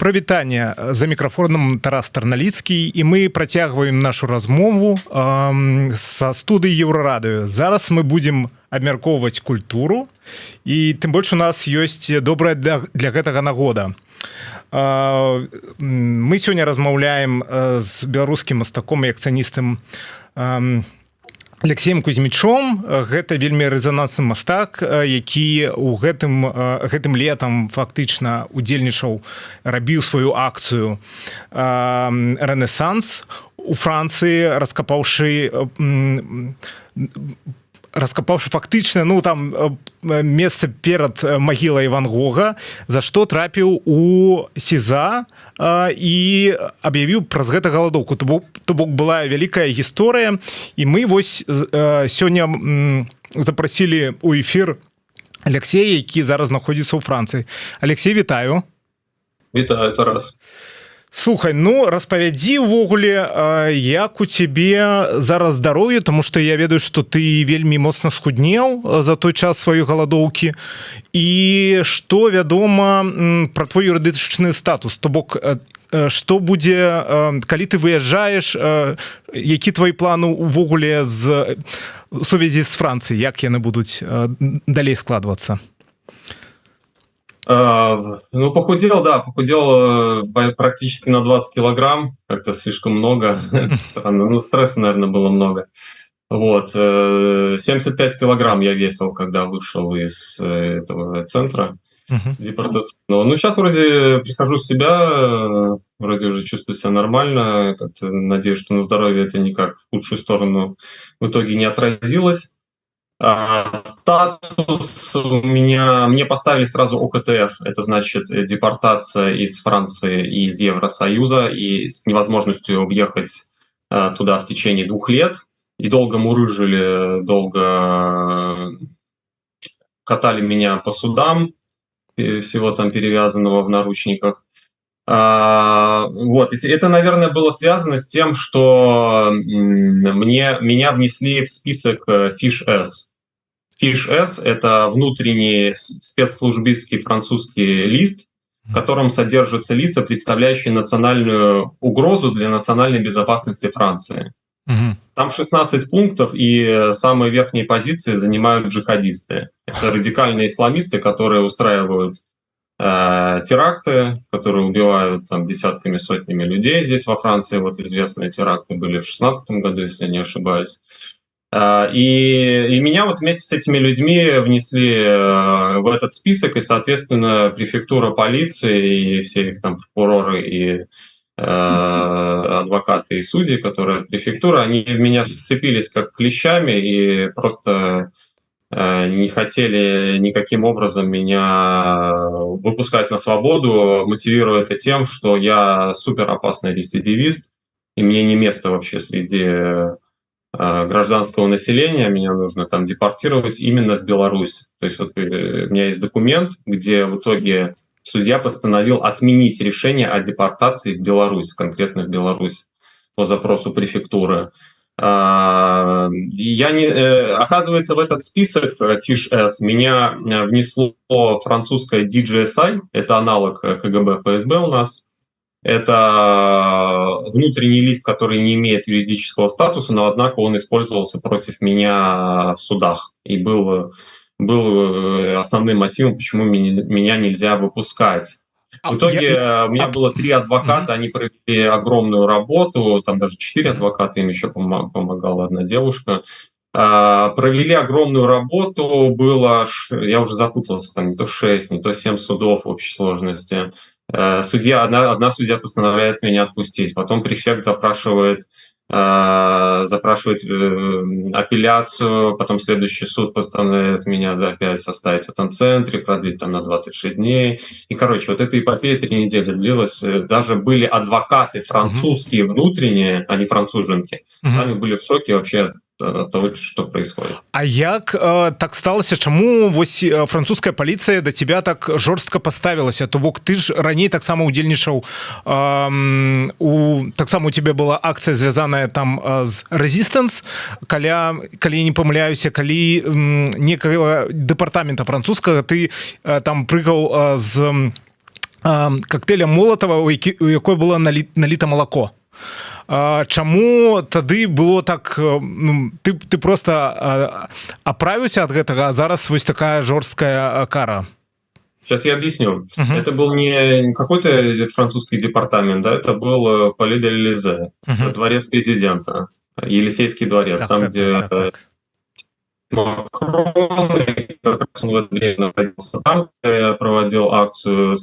Прывітанне, за мікрафонам Тарас Тарналіцкі, і мы працягваем нашу размову са студыі Еўрарадыё. Зараз мы будзем абмяркоўваць культуру, і тым больш у нас ёсць добрая для гэтага нагода. Мы сёння размаўляем з беларускім мастаком і акцыяністам Алексеем Кузьмічом. Гэта вельмі рэзанансны мастак, які ў гэтым летам фактычна удзельнічаў, рабіў сваю акцыю «Рэнесанс» у Францыі, раскапаўшы фактычна месца перад магілай Ван Гога, за што трапіў у СІЗА і аб'явіў праз гэта галадоўку. То бок была вялікая гісторыя, і мы вось сёння запрасілі ў эфір Алексея, які зараз знаходзіцца ў Францыі. Алексей, вітаю. Вітаю, Тарас. Слухай, распавядзі ўвогуле, як у цябе зараз здароўе, таму што я ведаю, што ты вельмі моцна схуднеў за той час сваёй галадоўкі, і што вядома пра твой юрыдычны статус, то бок што будзе, калі ты выязджаеш, які твои планы ўвогуле з сувязі з Францыяй, як яны будуць далей складвацца? Похудел практически на 20 килограмм, как-то слишком много, странно, стресса, наверное, было много. 75 килограмм я весил, когда вышел из этого центра депортационного. Сейчас вроде прихожу в себя, вроде уже чувствую себя нормально, как-то надеюсь, что на здоровье это никак в худшую сторону в итоге не отразилось. Статус мне поставили сразу ОКТФ, это значит депортация из Франции и из Евросоюза, и с невозможностью объехать туда в течение 2 лет. И долго мурыжили, долго катали меня по судам, всего там перевязанного в наручниках. И это, наверное, было связано с тем, что меня внесли в список ФИШ-С. ФИШ-С — это внутренний спецслужбистский французский лист, в котором содержатся лица, представляющие национальную угрозу для национальной безопасности Франции. Там 16 пунктов, и самые верхние позиции занимают джихадисты. Это радикальные исламисты, которые устраивают теракты, которые убивают там десятками, сотнями людей здесь во Франции. Известные теракты были в 2016 году, если я не ошибаюсь. И меня вместе с этими людьми внесли в этот список, и, соответственно, префектура полиции и все их там прокуроры и адвокаты и судьи, которые от префектуры, они в меня сцепились как клещами и просто не хотели никаким образом меня выпускать на свободу, мотивируя это тем, что я суперопасный рецидивист, и мне не место вообще среди гражданского населения, меня нужно там депортировать именно в Беларусь. То есть у меня есть документ, где в итоге судья постановил отменить решение о депортации в Беларусь, конкретно в Беларусь, по запросу префектуры. Оказывается, в этот список ФИШ-С меня внесло французское DGSI, это аналог КГБ, ФСБ у нас. Это внутренний лист, который не имеет юридического статуса, но однако он использовался против меня в судах и был основным мотивом, почему меня нельзя выпускать. В итоге у меня было 3 адвоката, они провели огромную работу, там даже 4 адвоката, им еще помогала одна девушка. Провели огромную работу, было, я уже запутался, там не то 6, не то 7 судов в общей сложности. Одна судья постановляет меня отпустить, потом префект запрашивает апелляцию, потом следующий суд постановляет меня опять составить в этом центре, продлить там на 26 дней. И, эта эпопея 3 недели длилась. Даже были адвокаты французские внутренние, а не француженки. Сами были в шоке вообще от того, что происходит. А як так сталося? Чаму французская полиция до тебя так жорстко поставілася? То бок ты ж раней таксама удзельнічаў, таксама у тебе была акцыя, звязаная там з Resistance, калі не памыляюся, калі некага дэпартамента французскага ты там прыгаў з коктейля Молотова, у якой было наліта малако. Чаму тады было так, ну, ты просто аправіўся ад гэтага, а зараз вось такая жорсткая кара? Сейчас я объясню. Это был не какой-то французский департамент, да, это был Пале де l'Élysée, дворец президента, Елисейский дворец, Так, там, так, где так, так. Макрон, и как раз он в это время находился там, где я проводил акцию,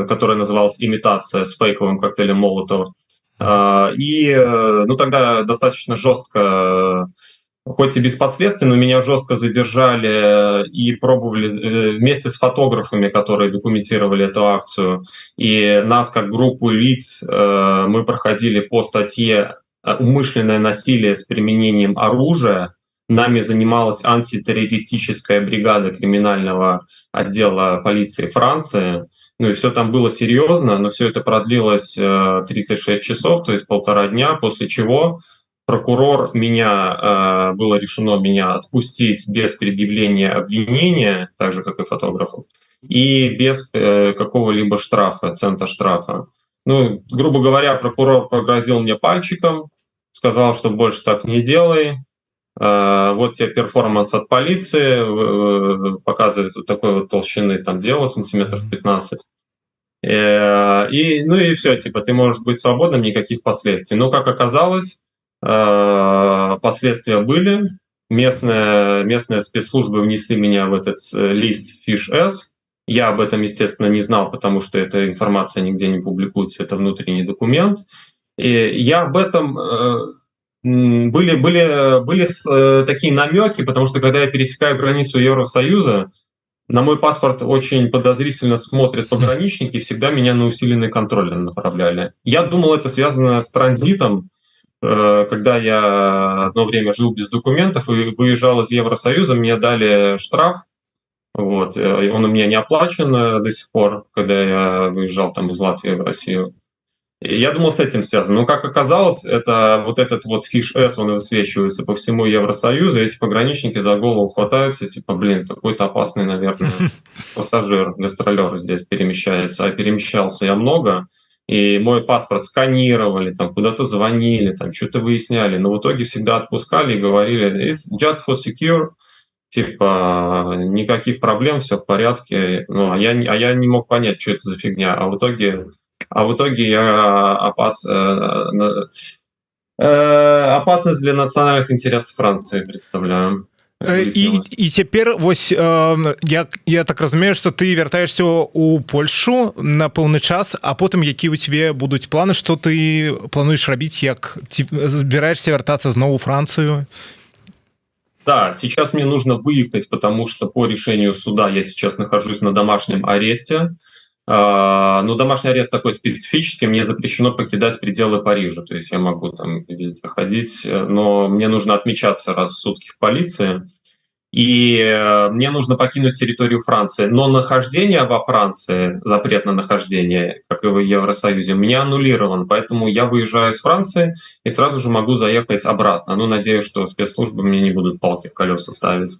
которая называлась «Имитация» с фейковым коктейлем Молотова. Ну, тогда достаточно жестко, хоть и без последствий, но меня жестко задержали и пробовали вместе с фотографами, которые документировали эту акцию, и нас, как группу лиц, мы проходили по статье «Умышленное насилие с применением оружия». Нами занималась антитеррористическая бригада криминального отдела полиции Франции. Ну и все там было серьезно, но все это продлилось 36 часов, то есть 1,5 дня, после чего прокурор было решено меня отпустить без предъявления обвинения, так же, как и фотографов, и без какого-либо штрафа, цента штрафа. Ну, грубо говоря, прокурор погрозил мне пальчиком, сказал, что больше так не делай. Вот тебе перформанс от полиции, показывает вот такой вот толщины там дело, сантиметров 15. И все, типа, ты можешь быть свободным, никаких последствий. Но, как оказалось, последствия были. Местные спецслужбы внесли меня в этот лист Fish-S. Я об этом, естественно, не знал, потому что эта информация нигде не публикуется, это внутренний документ. И я об этом... Были такие намеки, потому что когда я пересекаю границу Евросоюза, на мой паспорт очень подозрительно смотрят пограничники, всегда меня на усиленный контроль направляли. Я думал, это связано с транзитом. Когда я одно время жил без документов и выезжал из Евросоюза, мне дали штраф. Вот. Он у меня не оплачен до сих пор, когда я выезжал там из Латвии в Россию. Я думал, с этим связано. Но, как оказалось, это вот этот вот Fish-S, он высвечивается по всему Евросоюзу, эти пограничники за голову хватаются, типа, блин, какой-то опасный, наверное, пассажир, гастролер здесь перемещается. А перемещался я много, и мой паспорт сканировали, там куда-то звонили, там что-то выясняли, но в итоге всегда отпускали и говорили «It's just for secure», типа, никаких проблем, все в порядке. Ну, а я не мог понять, что это за фигня. А в итоге я опасность для национальных интересов Франции представляю. І цяпер вось я так разумею, што ты вяртаешься ў Польшу на пэўны час, а потым які ў цябе будуць планы, што ты плануеш рабіць, як ці збіраешься вяртацца зноў у Францию? Да, сейчас мне нужно выехать, потому что по решению суда я сейчас нахожусь на домашнем аресте. Но домашний арест такой специфический, мне запрещено покидать пределы Парижа, то есть я могу там везде ходить, но мне нужно отмечаться раз в сутки в полиции, и мне нужно покинуть территорию Франции. Но нахождение во Франции, запрет на нахождение, как и в Евросоюзе, у меня аннулирован, поэтому я выезжаю из Франции и сразу же могу заехать обратно. Ну, надеюсь, что спецслужбы мне не будут палки в колеса ставить.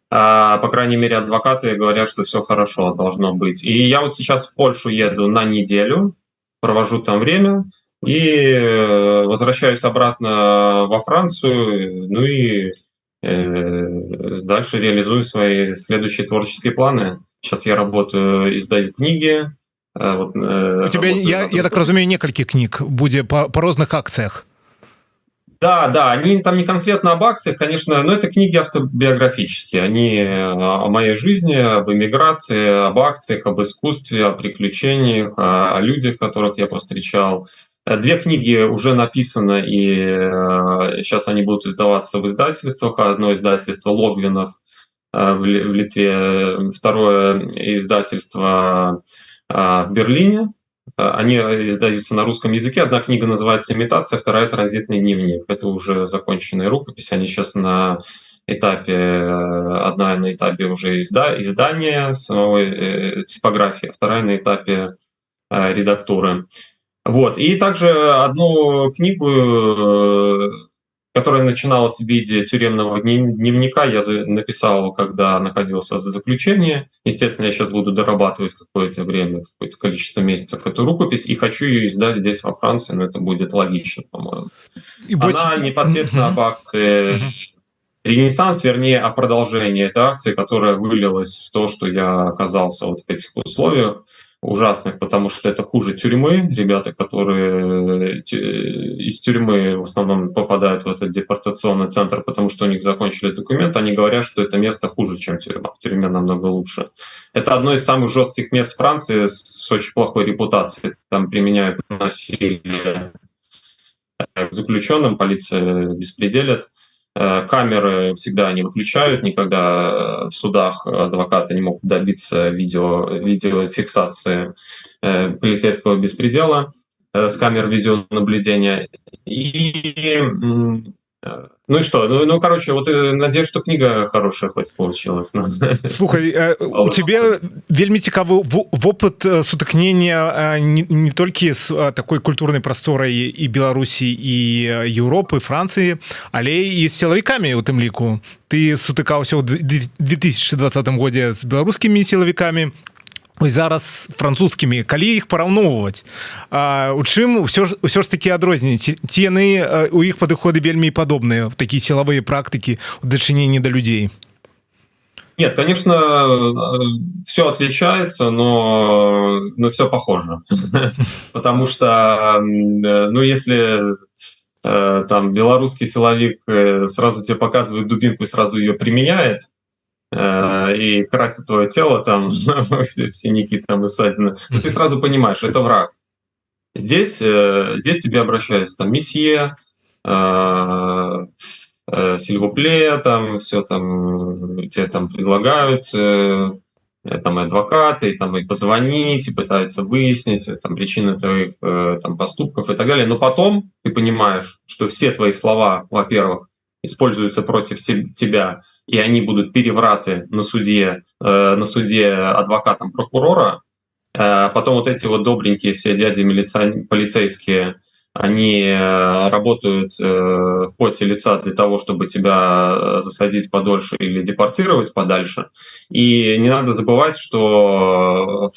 По крайней мере, адвокаты говорят, что все хорошо должно быть. И я вот сейчас в Польшу еду на неделю, провожу там время и возвращаюсь обратно во Францию, ну и дальше реализую свои следующие творческие планы. Сейчас я работаю, издаю книги. У тебя, я так разумею, некалькі книг будет по разных акциях. Да, они там не конкретно об акциях, конечно, но это книги автобиографические. Они о моей жизни, об эмиграции, об акциях, об искусстве, о приключениях, о людях, которых я повстречал. 2 книги уже написаны, и сейчас они будут издаваться в издательствах. Одно издательство Логвинов в Литве, второе издательство в Берлине. Они издаются на русском языке. Одна книга называется «Имитация», вторая «Транзитный дневник». Это уже законченные рукописи. Они сейчас на этапе, одна на этапе уже издания самой типографии, вторая на этапе редактуры. Вот. И также одну книгу которая начиналась в виде тюремного дневника. Я написал его, когда находился в заключении. Естественно, я сейчас буду дорабатывать какое-то время, какое-то количество месяцев эту рукопись, и хочу ее издать здесь, во Франции, но это будет логично, по-моему. Она непосредственно об акции «Ренессанс», вернее, о продолжении этой акции, которая вылилась в то, что я оказался вот в этих условиях ужасных, потому что это хуже тюрьмы. Ребята, которые из тюрьмы в основном попадают в этот депортационный центр, потому что у них закончили документ, они говорят, что это место хуже, чем тюрьма. В тюрьме намного лучше. Это одно из самых жестких мест Франции с очень плохой репутацией. Там применяют насилие к заключенным, полиция беспределит. Камеры всегда не выключают, никогда в судах адвокаты не могут добиться видеофиксации полицейского беспредела с камер видеонаблюдения. Ну и что? Короче, вот надеюсь, что книга хорошая хоть получилась. Слухай, у тебе вельмі цікавы вопыт сутыкнення не толькі з такой культурнай прасторай і Беларусі і Еўропы, Францыі, але і з сілавікамі у тым ліку. Ты сутыкаўся ў 2020 годзе з беларускімі сілавікамі, ось зараз французскімі, калі іх параўноўваць, у чым ўсё ж такі адрозненні? Ці яны у іх падыходы вельмі падобныя, такія сілавыя практыкі ў дачыненні да людзей? Нет, конечно, все отличается, но все похоже. Потому что, если там белорусский силовик сразу тебе показывает дубинку и сразу ее применяет, и красит твое тело там в синяки там и ссадины, то ты сразу понимаешь, это враг. Здесь тебе обращаются там месье, сильвупле, там все там тебе там предлагают там и адвокаты, и позвонить, и пытаются выяснить там причины твоих там поступков и так далее. Но потом ты понимаешь, что все твои слова, во-первых, используются против тебя, и они будут перевраты на суде адвокатом прокурора. Потом вот эти вот добренькие все дяди полицейские, они работают в поте лица для того, чтобы тебя засадить подольше или депортировать подальше. И не надо забывать, что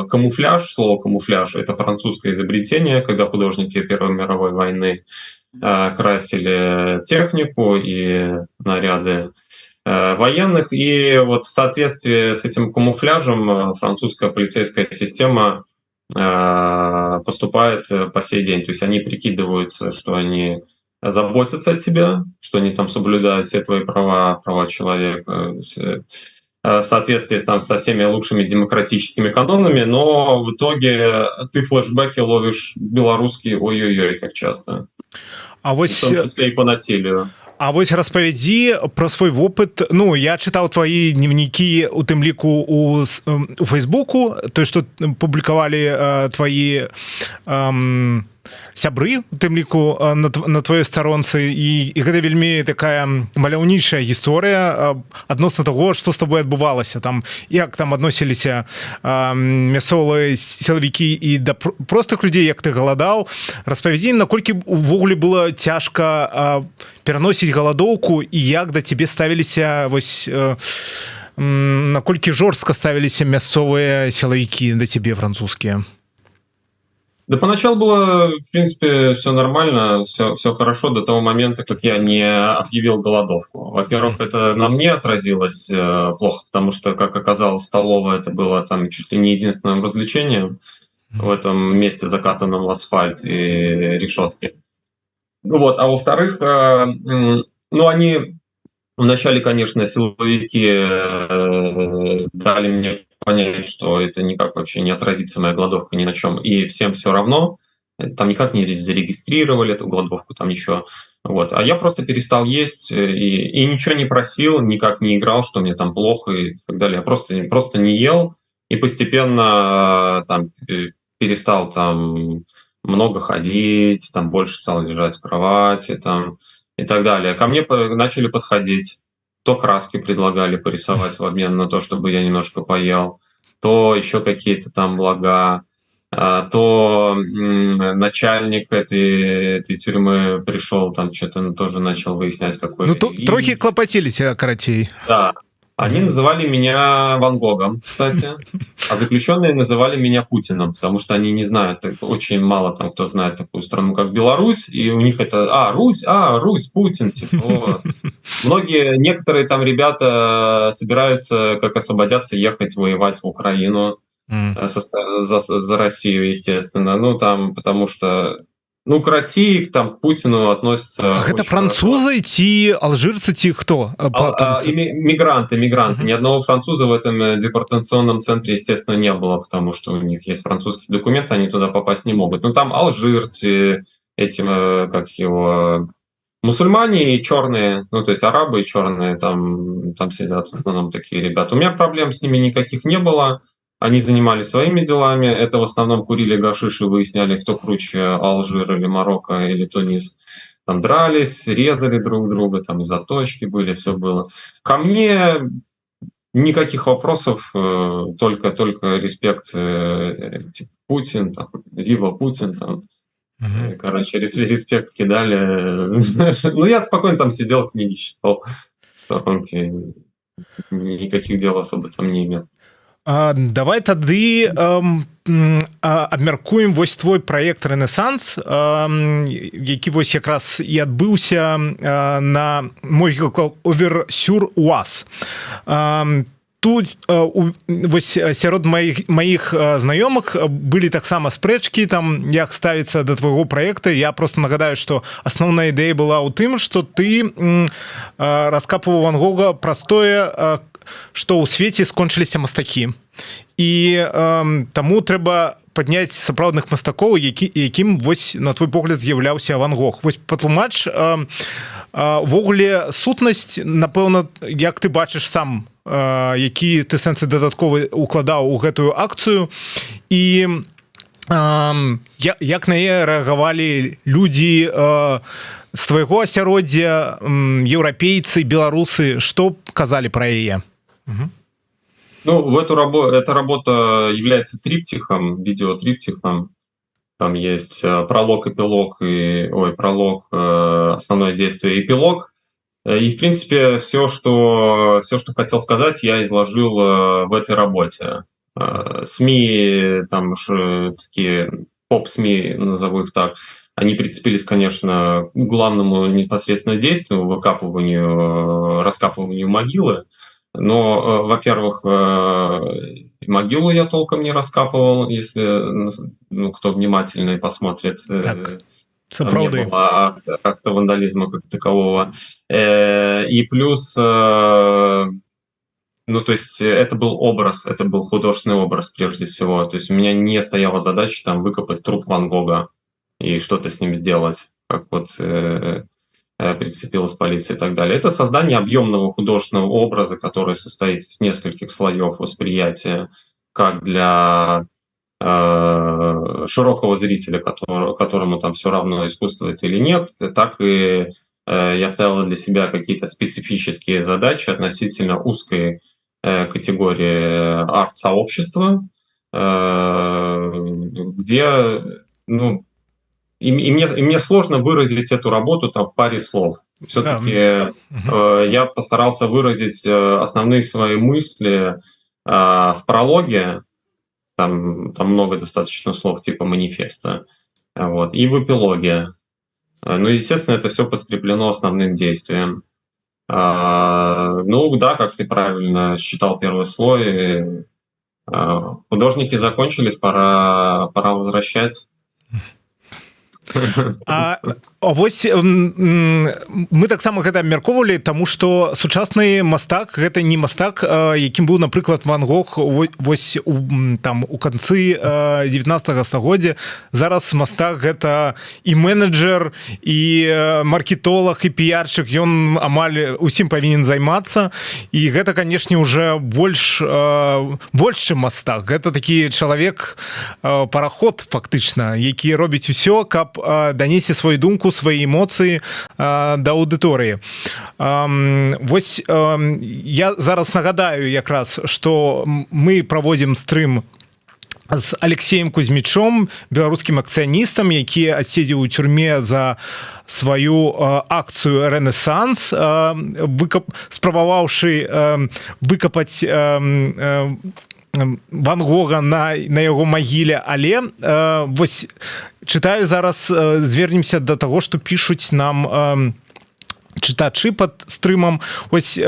камуфляж, слово камуфляж — это французское изобретение, когда художники Первой мировой войны красили технику и наряды военных, и вот в соответствии с этим камуфляжем французская полицейская система поступает по сей день. То есть они прикидываются, что они заботятся о тебе, что они там соблюдают все твои права человека, в соответствии там со всеми лучшими демократическими канонами, но в итоге ты флешбеки ловишь белорусские ой-ой-ой, как часто. А вот в том числе и по насилию. А вось распавядзі пра свой вопыт. Ну, я чытаў твои дневнікі, у тым ліку у Фейсбуку, той, што публікавалі твои сябры, у тым ліку на твоёй старонцы, і гэта вельмі такая маляўнічая гісторыя адносна таго, што з табой адбывалася, там, як там адносіліся мясцовыя сілавікі і да простых людзей, як ты галадаў. Распавядзі, наколькі увогуле было цяжка пераносіць галадоўку, і як да цябе ставіліся, вось наколькі жорстка ставіліся мясцовыя сілавікі да цябе французскія? Да поначалу было, в принципе, все нормально, все хорошо до того момента, как я не объявил голодовку. Во-первых, это на мне отразилось плохо, потому что, как оказалось, столовая это было там чуть ли не единственным развлечением в этом месте, закатанном в асфальт и решетки. Вот. А во-вторых, они вначале, конечно, силовики дали мне понять, что это никак вообще не отразится, моя голодовка, ни на чем, и всем все равно, там никак не зарегистрировали эту голодовку, там ничего. Вот. А я просто перестал есть и ничего не просил, никак не играл, что мне там плохо и так далее. Я просто не ел и постепенно там перестал там много ходить, там больше стал лежать в кровати там, и так далее. Ко мне начали подходить. То краски предлагали порисовать в обмен на то, чтобы я немножко поел, то еще какие-то там блага. то начальник этой тюрьмы пришел, там что-то тоже начал выяснять, какой... Ну, трохи клопотились, каратей. Да. Они называли меня Ван Гогом, кстати, а заключенные называли меня Путиным, потому что они не знают, очень мало там кто знает такую страну, как Беларусь, и у них это Русь, Путин, типа, вот. Некоторые там ребята собираются, как освободятся, ехать воевать в Украину за Россию, естественно. Ну, там, потому что к России, там, к Путину относятся... Это французы, алжирцы, кто? Мигранты. Ни одного француза в этом депортационном центре, естественно, не было, потому что у них есть французские документы, они туда попасть не могут. Но там алжирцы, мусульмане и черные, то есть арабы и черные, там сидят в основном такие ребята. У меня проблем с ними никаких не было. Они занимались своими делами. Это в основном курили гашиш и выясняли, кто круче, Алжир или Марокко или Тунис. Там дрались, резали друг друга, там заточки были, все было. Ко мне никаких вопросов, только респект, типа Путин, там, Вива Путин, там. Короче, респект кидали. Я спокойно там сидел, книги читал в сторонке. Никаких дел особо там не имел. Давай тады абмяркуем вось твой проект «Ренесанс», які вось якраз і адбыўся на могілках Овер-сюр-Уаз. Тут вось сярод маіх знаёмых былі таксама спрэчкі, там як ставіцца да твайго праекта. Я просто нагадаю, што асноўная ідэя была ў тым, што ты раскапываў Ван Гога праз тое, што ў свеце скончыліся мастакі. І таму трэба падняць сапраўдных мастакоў, якім вось на твой погляд з'яўляўся Ван Гог. Вось патлумач увогуле сутнасць, напэўна, як ты бачыш сам, які ты сэнсы дадатковы укладаў у гэтую акцыю, і як на яе рэагавалі людзі з твайго асяроддзя, еўрапейцы, беларусы, што казалі пра яе? Эта работа является триптихом, видеотриптихом. Там есть пролог, эпилог, пролог, основное действие, эпилог. И, в принципе, все, что хотел сказать, я изложил в этой работе. СМИ, там такие поп-СМИ, назову их так, они прицепились, конечно, к главному непосредственно действию, раскапыванию могилы. Но, во-первых, могилу я толком не раскапывал, если кто внимательный посмотрит. Там не было акта вандализма как такового. И плюс, то есть это был образ, это был художественный образ прежде всего. То есть у меня не стояла задача там выкопать труп Ван Гога и что-то с ним сделать, как прицепилась полиция и так далее. Это создание объемного художественного образа, который состоит из нескольких слоев восприятия, как для широкого зрителя, которому там все равно, искусство это или нет, так и я ставил для себя какие-то специфические задачи относительно узкой категории арт-сообщества, где, и мне сложно выразить эту работу там в паре слов. Все-таки я постарался выразить основные свои мысли в прологе, там много достаточно слов типа манифеста, и в эпилоге. Естественно, это все подкреплено основным действием. Да, как ты правильно считал первый слой, художники закончились, пора возвращать. Вось мы таксама гэта абмяркоўвалі, таму што сучасны мастак гэта не мастак, якім быў, напрыклад, Ван Гог вось у канцы 19 стагоддзя. Зараз мастак гэта і менеджер, і маркетолог, і піяршчык, ён амаль усім павінен займацца, і гэта, канешне, уже больш чым мастак. Гэта такі чалавек, параход фактычна, які робіць усё, каб данесці сваю думку, свои эмоции да аўдыторыі. Вось я зараз нагадаю якраз, што мы праводзім стрым з Алексеем Кузьмічом, беларускім акцыяністам, які адседзеў у тюрьме за сваю акцыю «Ренесанс», спрабаваўшы выкапаць Ван Гога на яго магіле, але вось чытаю зараз, звернемся да таго, што пішуць нам чытачы пад стрымам. Ось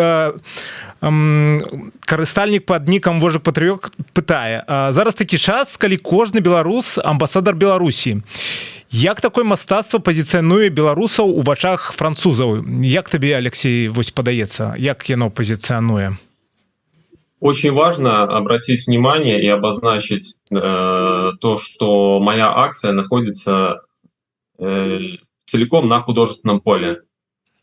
карыстальнік пад нікам Вожык Патрыёт пытае: зараз такі час, калі кожны беларус амбасадар Беларусі. Як такое мастацтва пазіцыянуе беларусаў у вачах французаў? Як табе, Алексей, вось падаецца, як яно пазіцыянуе? Очень важно обратить внимание и обозначить то, что моя акция находится целиком на художественном поле.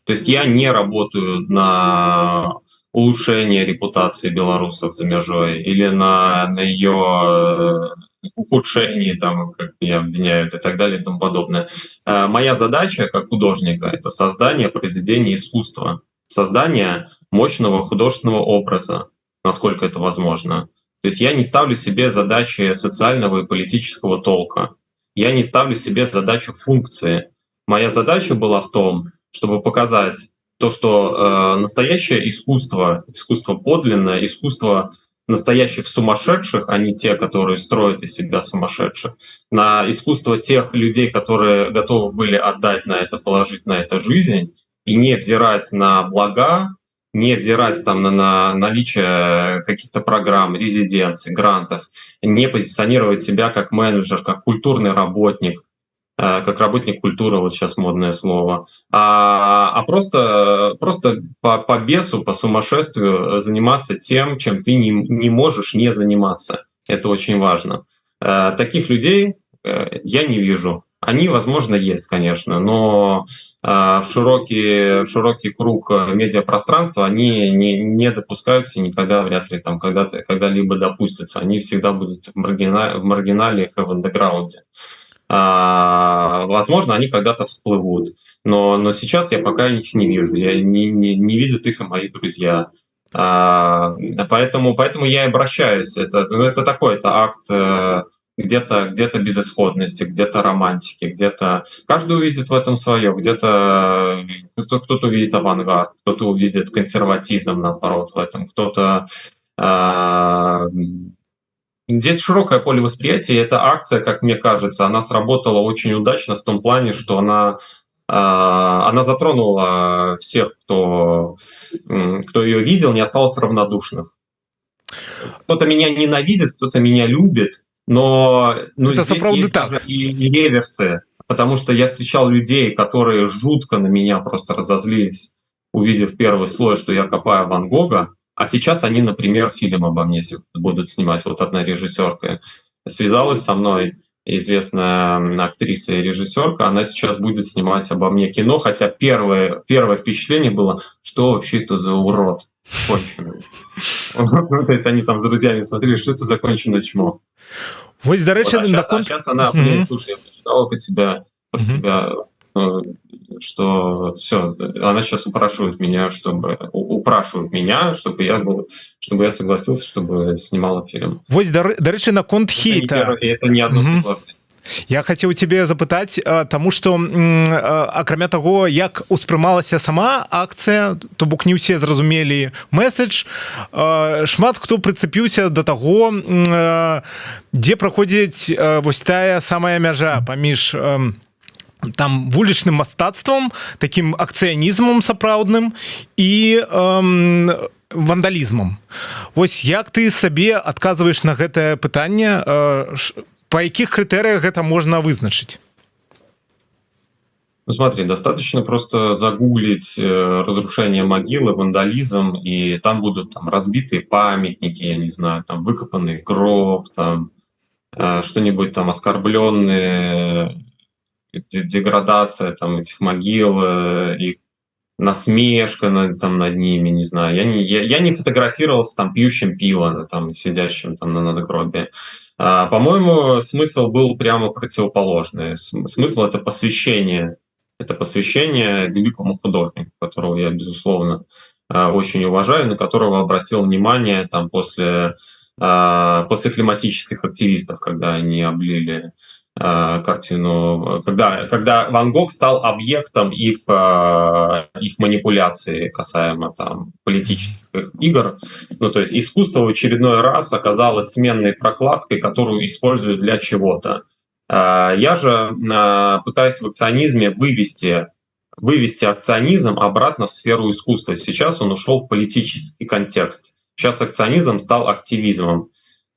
То есть я не работаю на улучшение репутации белорусов за межой или на ее ухудшении, там, как меня обвиняют, и так далее и тому подобное. Моя задача как художника — это создание произведения искусства, создание мощного художественного образа, насколько это возможно. То есть я не ставлю себе задачи социального и политического толка. Я не ставлю себе задачу функции. Моя задача была в том, чтобы показать то, что настоящее искусство, искусство подлинное, искусство настоящих сумасшедших, а не те, которые строят из себя сумасшедших, на искусство тех людей, которые готовы были отдать на это, положить на это жизнь, и не взирать на блага, не взирать там на наличие каких-то программ, резиденций, грантов, не позиционировать себя как менеджер, как культурный работник, как работник культуры, вот сейчас модное слово, а просто по бесу, по сумасшествию заниматься тем, чем ты не можешь не заниматься. Это очень важно. Таких людей я не вижу. Они, возможно, есть, конечно, но в широкий круг медиапространства они не допускаются, никогда вряд ли там когда-либо допустятся. Они всегда будут в маргинале, в андеграунде. Возможно, они когда-то всплывут, но сейчас я пока их не вижу, не видят их и мои друзья. Поэтому я и обращаюсь. Это акт где-то безысходности, где-то романтики, где-то каждый увидит в этом свое, где-то кто-то увидит авангард, кто-то увидит консерватизм, наоборот, в этом, кто-то... Здесь широкое поле восприятия, и эта акция, как мне кажется, она сработала очень удачно в том плане, что она затронула всех, кто ее видел, не осталось равнодушных. Кто-то меня ненавидит, кто-то меня любит, но здесь есть даже и реверсы, потому что я встречал людей, которые жутко на меня просто разозлились, увидев первый слой, что я копаю Ван Гога, а сейчас они, например, фильм обо мне будут снимать. Вот одна режиссерка связалась со мной, известная актриса и режиссерка, она сейчас будет снимать обо мне кино, хотя первое впечатление было, что вообще это за урод конченый. То есть они там с друзьями смотрели, что это за конченое чмо. Вось, до речі, сейчас она, слушай, я прочитала про тебя, что все, она сейчас упрашивает меня, чтобы я согласился, чтобы снимала фильм. Вось, до речі, наконт хейта. Это не одно приглашение. Я хацеў цябе запытаць, таму што акрамя таго, як успрымалася сама акцыя, то бок не ўсе зразумелі месседж, шмат хто прыцэпіўся да таго, дзе праходзіць вось тая самая мяжа паміж там вулічным мастацтвам, такім акцыянізмам сапраўдным і вандалізмам. Вось як ты сабе адказваеш на гэтае пытанне, по якіх крытэрыях гэта можна вызначыць? Ну смотри, достаточно просто загуглить разрушение могилы, вандализм, и там будут разбитые памятники, я не знаю, там выкопанный гроб, там что-нибудь там оскорбленные, деградация там этих могил, их насмешка над ними, не знаю. Я не фотографировался там пьющим пиво, там сидящим там на надгробии. По-моему, смысл был прямо противоположный. Смысл — это посвящение. Это посвящение великому художнику, которого я, безусловно, очень уважаю, на которого обратил внимание там после после климатических активистов, когда они облили картину, когда Ван Гог стал объектом их манипуляций касаемо там политических игр. Ну, то есть искусство в очередной раз оказалось сменной прокладкой, которую используют для чего-то. Я же пытаюсь в акционизме вывести акционизм обратно в сферу искусства. Сейчас он ушел в политический контекст. Сейчас акционизм стал активизмом.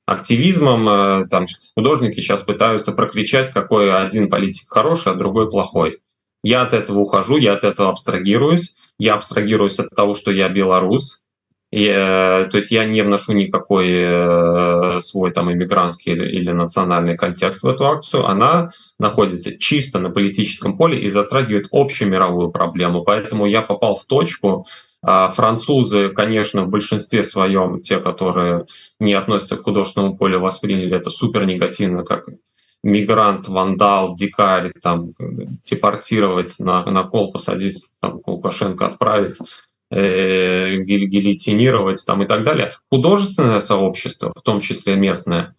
Там художники сейчас пытаются прокричать, какой один политик хороший, а другой плохой. Я от этого ухожу, я от этого абстрагируюсь. Я абстрагируюсь от того, что я белорус. То есть я не вношу никакой свой там иммигрантский или национальный контекст в эту акцию. Она находится чисто на политическом поле и затрагивает общую мировую проблему. Поэтому я попал в точку. Французы, конечно, в большинстве своем, те, которые не относятся к художественному полю, восприняли это супер негативно, как мигрант, вандал, дикарь, там, депортировать, на кол посадить, там, Лукашенко отправить, гильотинировать там, и так далее. Художественное сообщество, в том числе местное,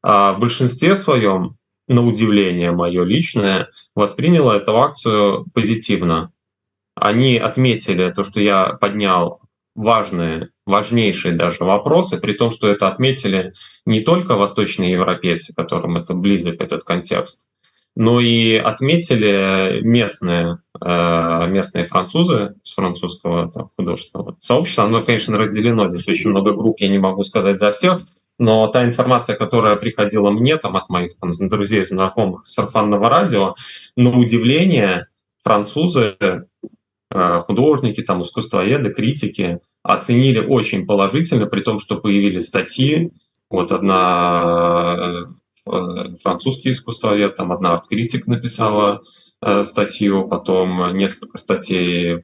в большинстве своем, на удивление мое личное, восприняло эту акцию позитивно. Они отметили то, что я поднял важнейшие даже вопросы, при том, что это отметили не только восточные европейцы, которым это близок этот контекст, но и отметили местные французы с французского там, художественного сообщества. Оно, конечно, разделено, здесь очень много групп, я не могу сказать за всех, но та информация, которая приходила мне там, от моих там, друзей, знакомых с сарафанного радио, на удивление французы, художники, там, искусствоведы, критики оценили очень положительно, при том, что появились статьи. Вот одна французский искусствовед, там одна арт-критик написала статью, потом несколько статей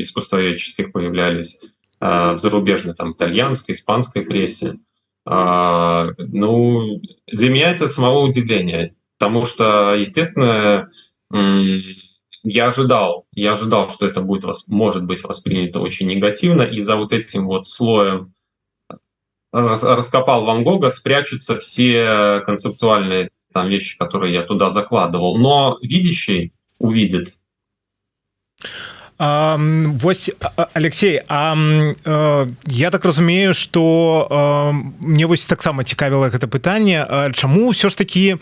искусствоведческих появлялись в зарубежной, там, итальянской, испанской прессе. Ну, для меня это самого удивление, потому что, естественно, я ожидал, что это может быть воспринято очень негативно, и за вот этим вот слоем раскопал Ван Гога спрячутся все концептуальные там вещи, которые я туда закладывал. Но видящий увидит. Вось, Алексей, я так разумею, што мне вось таксама цікавіла гэта пытанне, чаму ўсё ж такі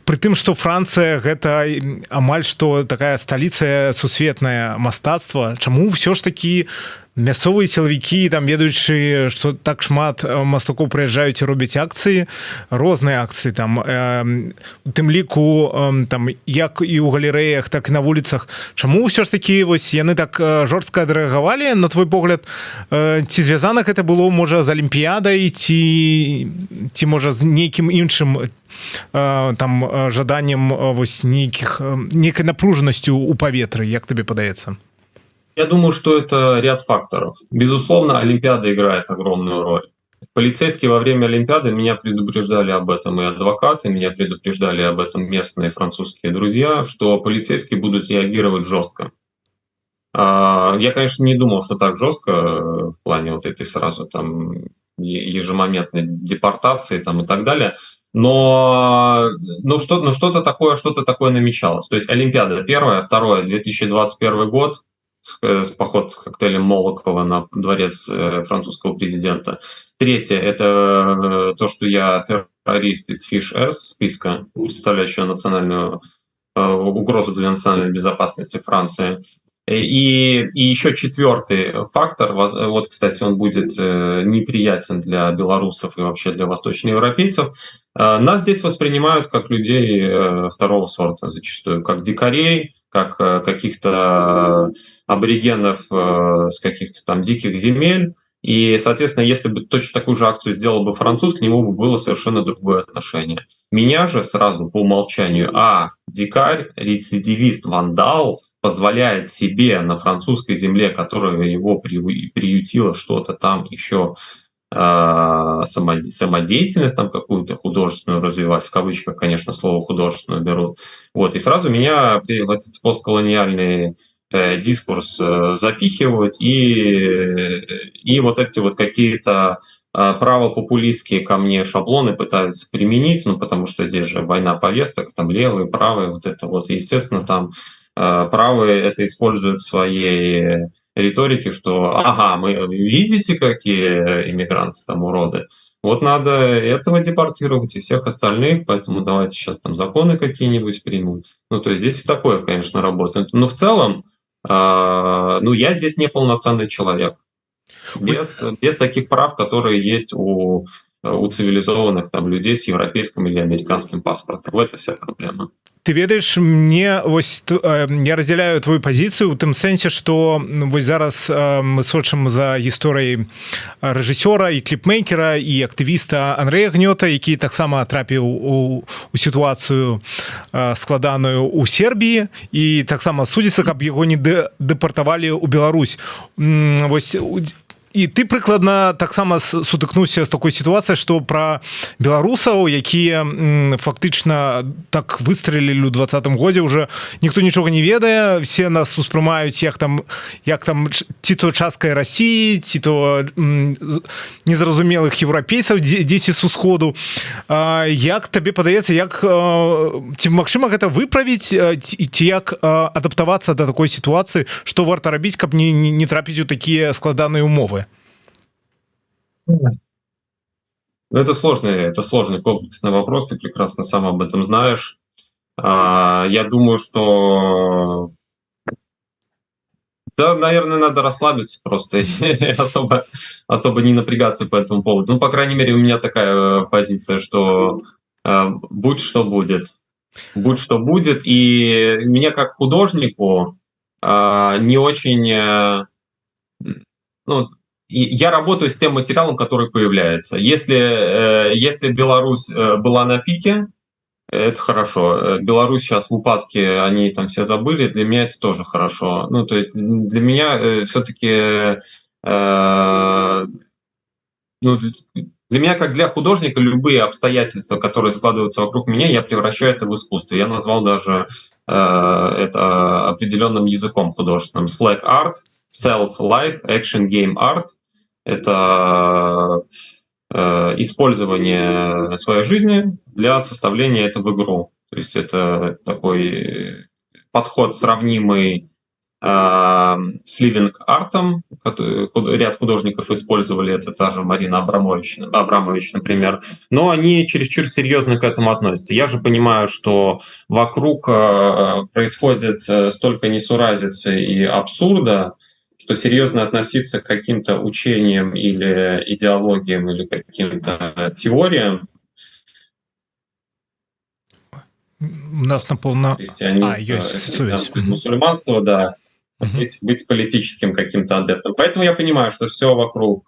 пры тым, што Францыя гэта амаль што такая сталіца сусветнае мастацтва, чаму ўсё ж такі мясцовыя сілавікі, там, ведаючы, што так шмат мастакоў прыязджаюць і робяць акцыі, розныя акцыі, там, у тым ліку, там, як і ў галерэях, так і на вуліцах. Чаму ўсё ж такі вось яны так жорстка адрэагавалі, на твой погляд, ці звязана гэта было, можа, з алімпіядай, ці можа, з нейкім іншым там жаданнем вось нейкай напружанасцю ў паветры, як табе падаецца? Я думаю, что это ряд факторов. Безусловно, Олимпиада играет огромную роль. Полицейские во время Олимпиады меня предупреждали об этом, и адвокаты меня предупреждали об этом местные французские друзья, что полицейские будут реагировать жестко. Я, конечно, не думал, что так жестко в плане вот этой сразу там ежемоментной депортации там, и так далее. Но что-то такое намечалось. То есть Олимпиада первая, второе, 2021 год, поход с коктейлем Молотова на дворец французского президента. Третье – это то, что я террорист из ФИШ-С списка, представляющего национальную угрозу для национальной безопасности Франции. И еще четвертый фактор, вот, кстати, он будет неприятен для белорусов и вообще для восточноевропейцев. Нас здесь воспринимают как людей второго сорта зачастую, как дикарей, как каких-то аборигенов с каких-то там диких земель. И, соответственно, если бы точно такую же акцию сделал бы француз, к нему бы было совершенно другое отношение. Меня же сразу по умолчанию, дикарь, рецидивист, вандал позволяет себе на французской земле, которая его приютила, что-то там еще самодеятельность там какую-то художественную развивать, в кавычках, конечно, слово художественную берут. Вот, и сразу меня в этот постколониальный дискурс запихивают, и вот эти вот какие-то правопопулистские ко мне шаблоны пытаются применить, ну, потому что здесь же война повесток, там левые, правые, вот это вот. И, естественно, там правые это используют в своей риторике, что, ага, мы видите, какие иммигранты там уроды, вот надо этого депортировать и всех остальных, поэтому давайте сейчас там законы какие-нибудь примут. Ну, то есть здесь и такое, конечно, работает. Но в целом, ну, я здесь не полноценный человек. Без таких прав, которые есть у цивилизованных там людей с европейским или американским паспортом. В это вся проблема. Ты ведаеш, мне вось я разделяю твою пазіцыю у тым сэнсе, што вось зараз мы сочым за гісторыяй рэжысёра і кліпмейкера і актывіста Андрэя Гнёта, які таксама трапіў у сітуацыю складаную ў Сербіі і таксама судзіцца, каб яго не дэпартавалі ў Беларусь. Вось і ты прыкладна таксама сутыкнуўся з такой сітуацыяй, што пра беларусаў, якія фактычна так выстрелілі ў 20-м годзе, уже ніхто нічога не ведае, все нас успрымаюць як там ці то часткай Расіі, ці то незразумелых еўрапейцаў, дзеці з усходу. Як табе падаецца, ці магчыма гэта выправіць, ці як адаптавацца да такой сітуацыі, што варта рабіць, каб не трапіць у такія складаныя умовы? Это сложный комплексный вопрос, ты прекрасно сам об этом знаешь. Я думаю, что да, наверное, надо расслабиться просто и особо не напрягаться по этому поводу. Ну, по крайней мере, у меня такая позиция, что будь что будет. Будь что будет. И мне как художнику не очень... Ну, я работаю с тем материалом, который появляется. Если Беларусь была на пике, это хорошо. Беларусь сейчас в упадке, они там все забыли, для меня это тоже хорошо. Ну, то есть для меня все-таки... Ну, для меня, как для художника, любые обстоятельства, которые складываются вокруг меня, я превращаю это в искусство. Я назвал даже это определенным языком художественным. Slack art, self-life, action game art. Это использование своей жизни для составления этого в игру. То есть это такой подход, сравнимый с ливинг-артом. Ряд художников использовали это, та же Марина Абрамович, например. Но они чересчур серьезно к этому относятся. Я же понимаю, что вокруг происходит столько несуразицы и абсурда, что серьезно относиться к каким-то учениям или идеологиям, или каким-то теориям. У нас наполно... Христианство, мусульманство, да. Быть политическим каким-то адептом. Поэтому я понимаю, что все вокруг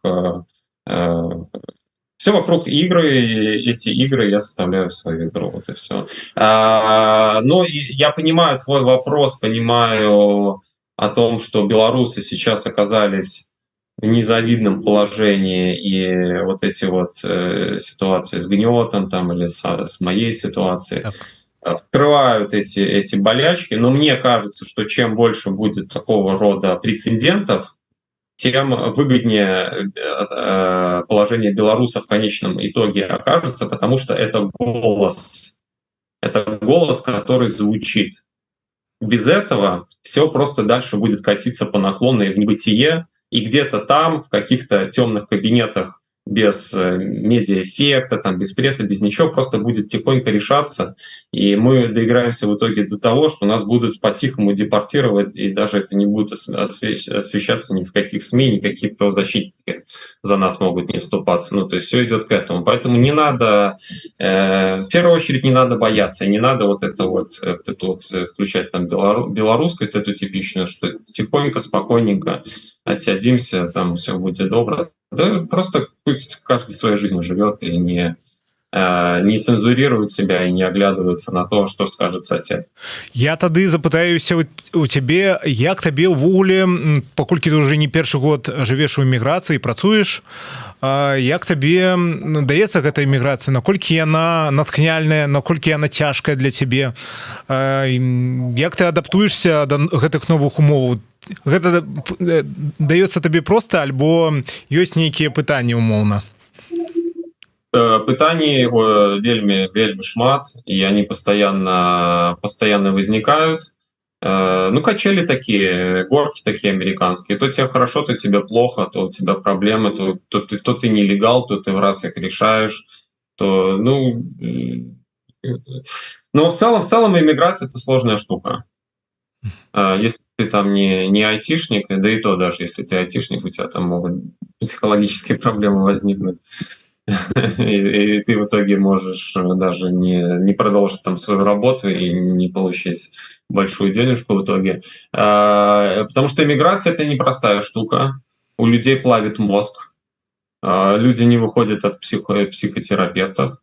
игры, и эти игры я составляю в свою игру. Вот и все. Но я понимаю твой вопрос, понимаю о том, что белорусы сейчас оказались в незавидном положении, и вот эти вот ситуации с Гнетом там, или с моей ситуацией вскрывают эти болячки. Но мне кажется, что чем больше будет такого рода прецедентов, тем выгоднее положение белорусов в конечном итоге окажется, потому что это голос, который звучит. Без этого все просто дальше будет катиться по наклонной в небытие, и где-то там, в каких-то темных кабинетах, без медиаэффекта, там, без прессы, без ничего, просто будет тихонько решаться, и мы доиграемся в итоге до того, что нас будут по-тихому депортировать, и даже это не будет освещаться ни в каких СМИ, никакие правозащитники за нас могут не вступаться. Ну, то есть все идет к этому. Поэтому не надо, в первую очередь, не надо бояться, и не надо вот включать там белорусскость, эту типичную, что тихонько, спокойненько отсядимся, там все будет добро. Да просто пусть каждый своей жизнью живет и не цензурирует себя и не оглядывается на то, что скажет сосед. Я тады запытаюся у цябе, як табе ўвогуле, паколькі ты уже не першы год жывеш у эміграцыі, працуеш, як табе даецца гэта эміграцыя, наколькі яна натхняльная, наколькі яна цяжкая для цябе, як ты адаптуешься да гэтых новых умоваў? Гэта даецца табе проста, альбо ёсць нейкія пытанні умоўна? Пытаний вельмі шмат, і они постоянно возникают. Ну, качели такие, горки такие американские. То тебе хорошо, то тебе плохо, то у тебя проблемы, то ты нелегал, то ты в раз их решаешь. То, ну, но в целом иммиграция — это сложная штука. Если ты там не айтишник, да и то даже если ты айтишник, у тебя там могут психологические проблемы возникнуть. И ты в итоге можешь даже не продолжить там свою работу и не получить большую денежку в итоге. Потому что иммиграция — это непростая штука. У людей плавит мозг. Люди не выходят от психотерапевтов,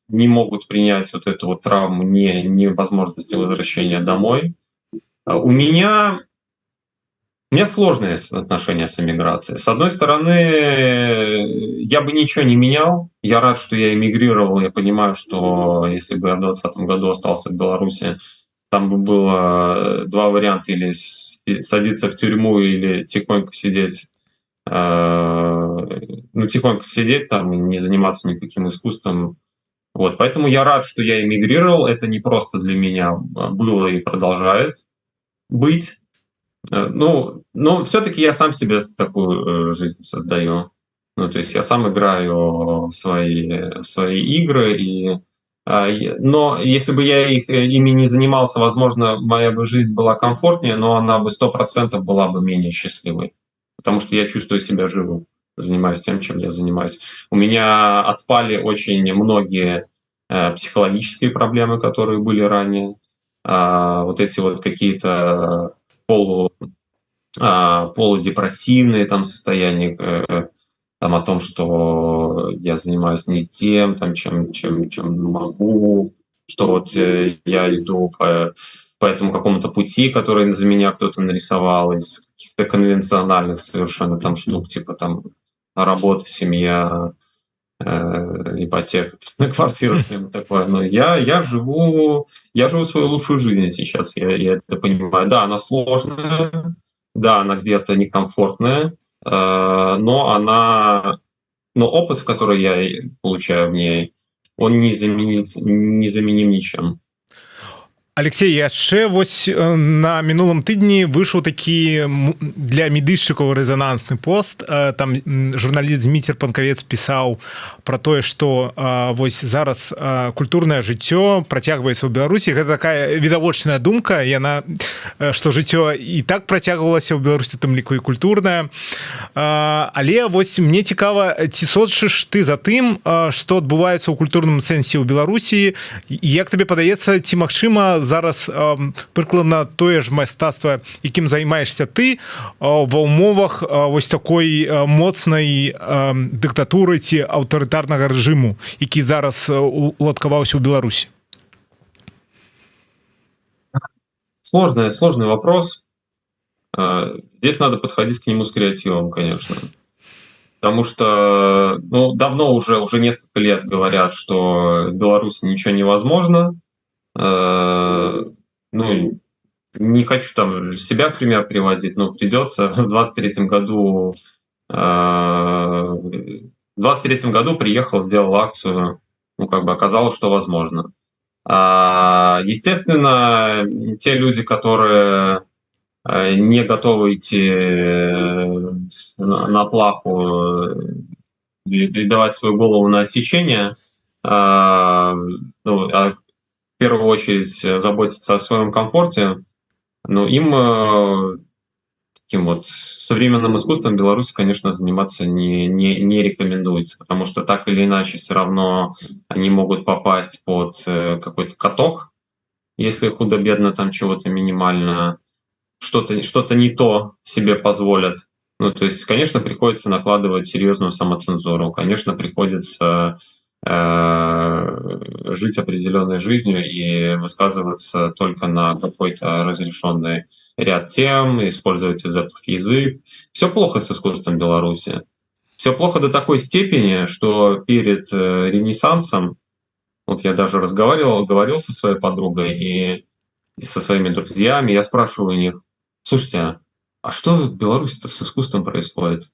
не могут принять вот эту вот травму невозможности возвращения домой. У меня сложные отношения с эмиграцией. С одной стороны, я бы ничего не менял. Я рад, что я эмигрировал. Я понимаю, что если бы я в 2020 году остался в Беларуси, там бы было два варианта: или садиться в тюрьму, или тихонько сидеть. Ну, тихонько сидеть там и не заниматься никаким искусством. Вот, поэтому я рад, что я эмигрировал. Это не просто для меня было и продолжает быть. Ну, но все-таки я сам себе такую жизнь создаю. Ну, то есть я сам играю в свои игры, но если бы я ими не занимался, возможно, моя бы жизнь была комфортнее, но она бы 100% была бы менее счастливой, потому что я чувствую себя живым, занимаюсь тем, чем я занимаюсь. У меня отпали очень многие психологические проблемы, которые были ранее. Вот эти вот какие-то полудепрессивные там состояния, там о том, что я занимаюсь не тем, там, чем могу, что вот я иду по этому какому-то пути, который за меня кто-то нарисовал, из каких-то конвенциональных совершенно там штук, типа там работа, семья, ипотека на квартиру, что-нибудь такое. Но я живу свою лучшую жизнь сейчас, я это понимаю. Да, она сложная, да, она где-то некомфортная, но опыт, который я получаю в ней, он незаменим ничем. Алексей, яшчэ вось на мінулым тыдні выйшаў такі для медыйшчыкаў рэзанансны пост. Там журналіст Зміцер Панкавец пісаў про тое, што вось зараз культурнае жыццё працягваецца ў Беларусі. Гэта такая відавочная думка, яна што жыццё і так працягвалася ў Беларусі, тым ліку і культурнае. Але вось мне цікава, ці сочыш ты за тым, што адбываецца ў культурным сэнсе ў Беларусі, як табе падаецца, ці магчыма зараз прыкладна тое ж мастацтва, якім займаешься ты, ва ўмовах вось такой моцнай дыктатуры ці аўтарытарнага рэжыму, які зараз уладкаваўся ў Беларусі? Сложный вопрос. Здесь надо подходить к нему с креативом, конечно. Потому что давно уже несколько лет говорят, что в Беларуси ничего невозможно. Ну, не хочу там себя в пример приводить, но придется. В 23-м году приехал, сделал акцию, оказалось, что возможно. Естественно, те люди, которые не готовы идти на плаху и давать свою голову на отсечение, в первую очередь заботиться о своем комфорте, им таким вот современным искусством в Беларуси, конечно, заниматься не рекомендуется, потому что так или иначе все равно они могут попасть под какой-то каток, если худо-бедно там чего-то минимально, что-то не то себе позволят. Ну, то есть, конечно, приходится накладывать серьезную самоцензуру, конечно, приходится жить определенной жизнью и высказываться только на какой-то разрешенный ряд тем, использовать изопов язык. Все плохо с искусством в Беларуси. Все плохо до такой степени, что перед Ренессансом, вот я даже говорил со своей подругой и со своими друзьями, я спрашиваю у них: слушайте, а что в Беларуси-то с искусством происходит?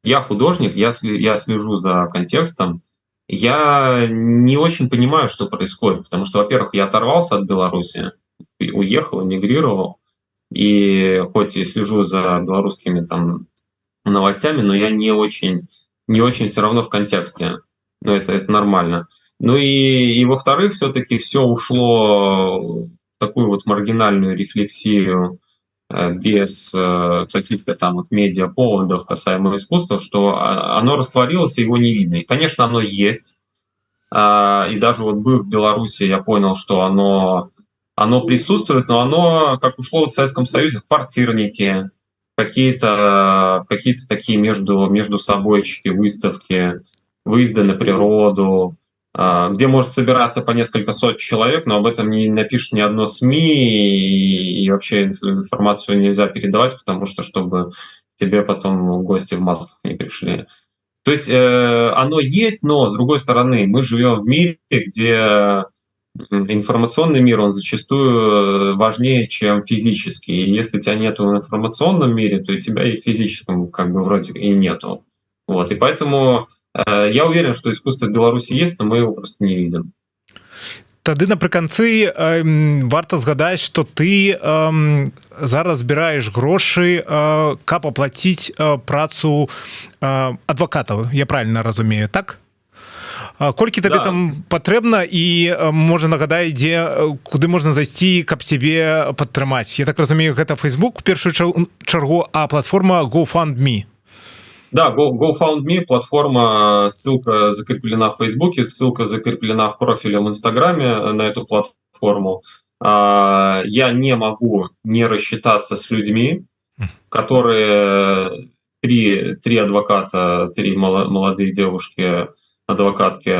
я художник, я слежу за контекстом, я не очень понимаю, что происходит, потому что, во-первых, я оторвался от Беларуси, и уехал, эмигрировал, и хоть и слежу за белорусскими там новостями, но я не очень все равно в контексте. Но это нормально. Ну и во-вторых, все-таки все ушло в такую вот маргинальную рефлексию без каких-то там вот медиаповодов касаемо искусства, что оно растворилось, и его не видно. И, конечно, оно есть. И даже вот быв в Беларуси, я понял, что оно присутствует, но оно, как ушло в Советском Союзе, квартирники, какие-то такие между собойчики, выставки, выезды на природу, где может собираться по несколько сот человек, но об этом не напишет ни одно СМИ, и вообще информацию нельзя передавать, потому что чтобы тебе потом гости в масках не пришли. То есть оно есть, но, с другой стороны, мы живем в мире, где информационный мир, он зачастую важнее, чем физический. И если тебя нету в информационном мире, то и тебя и в физическом как бы вроде и нету. Вот. И поэтому я уверен, что искусство в Беларуси есть, но мы его просто не видим. Тады напрыканцы варта згадаць, што ты зараз збіраеш грошы, каб аплаціць працу адвакатаў, я правильно разумею, так? Колькі табе там патрэбна і можа нагадай, куды можна зайсці, каб цябе падтрымаць? Я так разумею, гэта Facebook у першую чаргу, а платформа GoFundMe. Да, GoFundMe, платформа, ссылка закреплена в Фейсбуке, ссылка закреплена в профиле в Инстаграме на эту платформу. Я не могу не рассчитаться с людьми, которые три адвоката, три молодые девушки, адвокатки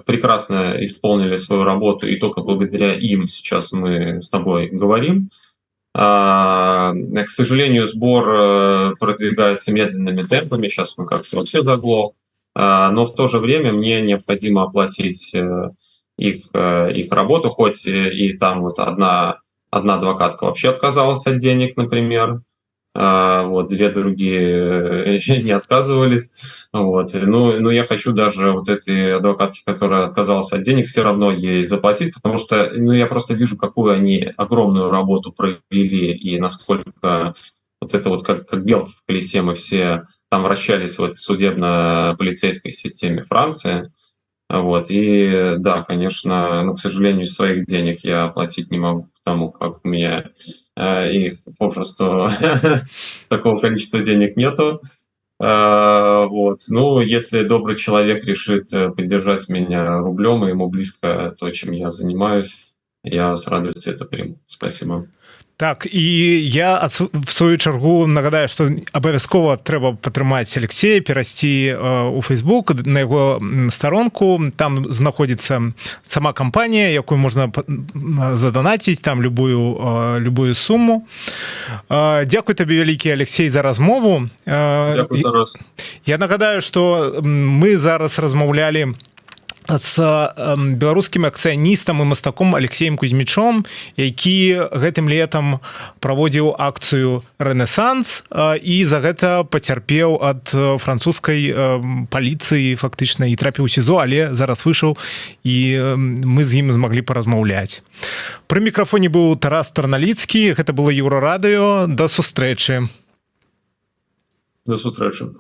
прекрасно исполнили свою работу, и только благодаря им сейчас мы с тобой говорим. К сожалению, сбор продвигается медленными темпами, сейчас он как-то вообще заглох, но в то же время мне необходимо оплатить их работу, хоть и там вот одна адвокатка вообще отказалась от денег, например, вот две другие не отказывались, вот. Но я хочу даже вот этой адвокатке, которая отказалась от денег, все равно ей заплатить, потому что я просто вижу, какую они огромную работу провели и насколько вот это вот как белки в колесе мы все там вращались в этой судебно-полицейской системе Франции. Вот. И да, конечно, к сожалению, своих денег я оплатить не могу, потому как у меня их попросту такого количества денег нету. Вот. Если добрый человек решит поддержать меня рублем, и ему близко то, чем я занимаюсь, я с радостью это приму. Спасибо. Так, і я в свою чаргу нагадаю, што абавязкова трэба падтрымаць Алексея, перайсці у Facebook на яго старонку, там знаходзіцца сама кампанія, якую можна заданаціць там любую суму. Дзякуй табе вялікі, Алексей, за размову. Дзякуй, Тарас. Я нагадаю, што мы зараз размаўлялі з беларускім акцыяністам і мастаком Алексеем Кузьмічом, які гэтым летам праводзіў акцыю «Рэнесанс» і за гэта пацярпеў ад французскай паліцыі фактычна і трапіў у СІЗО, але зараз выйшаў і мы з ім змаглі паразмаўляць. Пры мікрафоне быў Тарас Тарналіцкі, гэта было Еўрарадыё. Да сустрэчы. До сустрэчы.